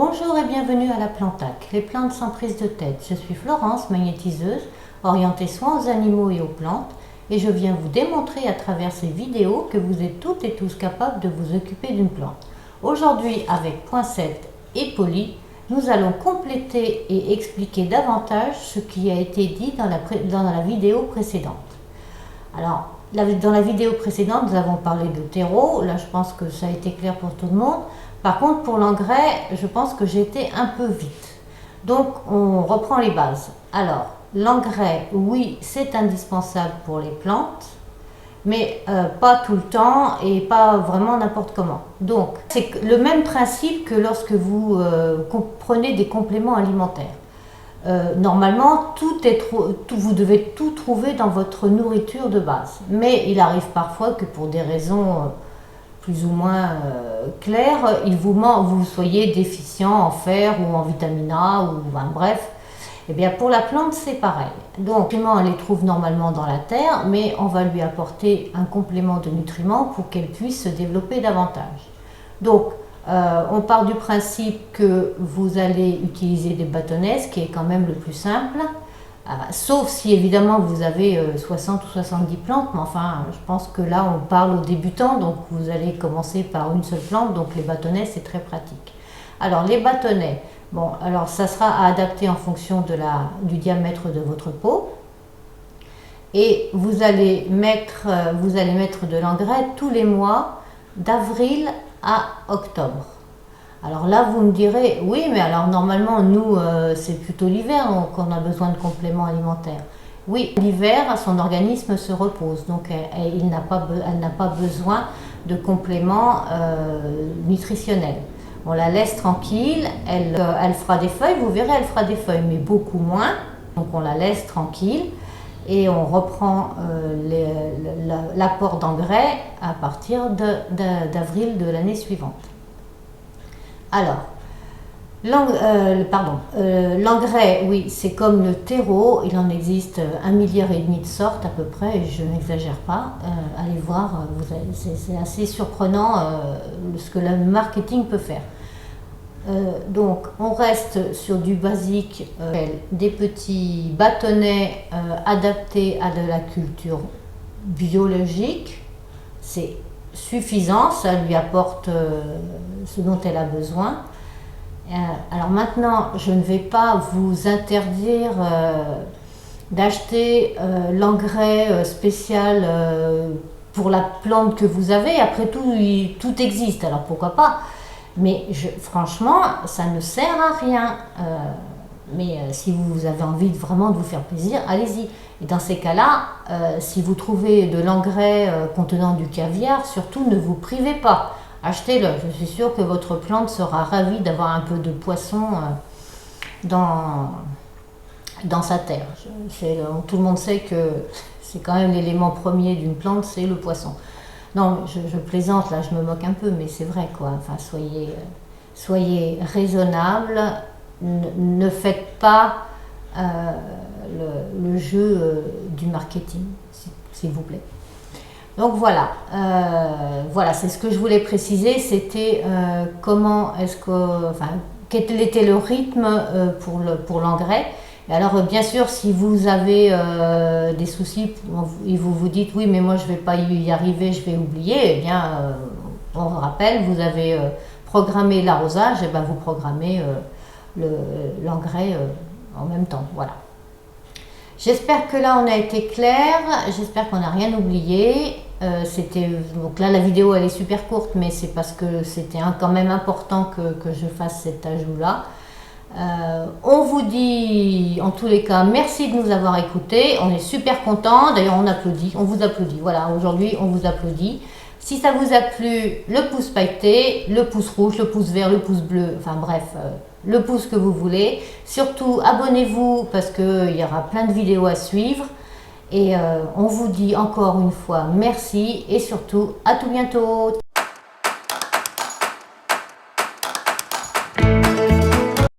Bonjour et bienvenue à la Plantac, les plantes sans prise de tête. Je suis Florence, magnétiseuse, orientée soins aux animaux et aux plantes, et je viens vous démontrer à travers ces vidéos que vous êtes toutes et tous capables de vous occuper d'une plante. Aujourd'hui, avec Poinsette et Polly, nous allons compléter et expliquer davantage ce qui a été dit dans la vidéo précédente. Alors, dans la vidéo précédente, nous avons parlé de terreau. Là, je pense que ça a été clair pour tout le monde. Par contre, pour l'engrais, je pense que j'ai été un peu vite. Donc, on reprend les bases. Alors, l'engrais, oui, c'est indispensable pour les plantes, mais pas tout le temps et pas vraiment n'importe comment. Donc, c'est le même principe que lorsque vous prenez des compléments alimentaires. Normalement, vous devez tout trouver dans votre nourriture de base. Mais il arrive parfois que pour des raisons plus ou moins claires, vous soyez déficient en fer ou en vitamine A, ou bref. Et bien pour la plante, c'est pareil. Donc, les nutriments, on les trouve normalement dans la terre, mais on va lui apporter un complément de nutriments pour qu'elle puisse se développer davantage. Donc, on part du principe que vous allez utiliser des bâtonnets, ce qui est quand même le plus simple, sauf si évidemment vous avez 60 ou 70 plantes, mais enfin je pense que là on parle aux débutants, donc vous allez commencer par une seule plante, donc les bâtonnets c'est très pratique. Alors les bâtonnets, bon, alors ça sera à adapter en fonction du diamètre de votre pot, et vous allez mettre de l'engrais tous les mois d'avril à octobre. Alors là, vous me direz, oui, mais alors normalement, nous, c'est plutôt l'hiver qu'on a besoin de compléments alimentaires. Oui, l'hiver, son organisme se repose, donc elle n'a pas besoin de compléments nutritionnels. On la laisse tranquille, elle fera des feuilles, vous verrez, elle fera des feuilles, mais beaucoup moins. Donc on la laisse tranquille. Et on reprend l'apport d'engrais à partir d'avril de l'année suivante. Alors, l'engrais, oui, c'est comme le terreau, il en existe 1,5 milliard de sortes à peu près, et je n'exagère pas. Allez voir, c'est assez surprenant ce que le marketing peut faire. Donc on reste sur du basique, des petits bâtonnets adaptés à de la culture biologique, c'est suffisant, ça lui apporte ce dont elle a besoin. Alors maintenant, je ne vais pas vous interdire d'acheter l'engrais spécial pour la plante que vous avez. Après tout, tout existe, alors pourquoi pas. Mais franchement, ça ne sert à rien. Mais si vous avez envie vraiment de vous faire plaisir, allez-y. Et dans ces cas-là, si vous trouvez de l'engrais contenant du caviar, surtout ne vous privez pas. Achetez-le. Je suis sûre que votre plante sera ravie d'avoir un peu de poisson dans sa terre. Tout le monde sait que c'est quand même l'élément premier d'une plante, c'est le poisson. Non, je plaisante, là, je me moque un peu, mais c'est vrai, quoi. Enfin, soyez raisonnable, ne faites pas le jeu du marketing, s'il vous plaît. Donc voilà, c'est ce que je voulais préciser, c'était quel était le rythme pour l'engrais. Alors bien sûr, si vous avez des soucis et vous dites oui mais moi je ne vais pas y arriver, je vais oublier, eh bien on rappelle, vous avez programmé l'arrosage, et ben vous programmez l'engrais en même temps, voilà. J'espère que là on a été clair, j'espère qu'on n'a rien oublié. Donc là la vidéo elle est super courte, mais c'est parce que c'était quand même important que je fasse cet ajout là. On vous dit en tous les cas merci de nous avoir écoutés, on est super contents, d'ailleurs on vous applaudit, voilà, aujourd'hui on vous applaudit. Si ça vous a plu, le pouce pailleté, le pouce rouge, le pouce vert, le pouce bleu, enfin bref, le pouce que vous voulez. Surtout abonnez-vous parce qu'il y aura plein de vidéos à suivre. Et on vous dit encore une fois merci et surtout à tout bientôt.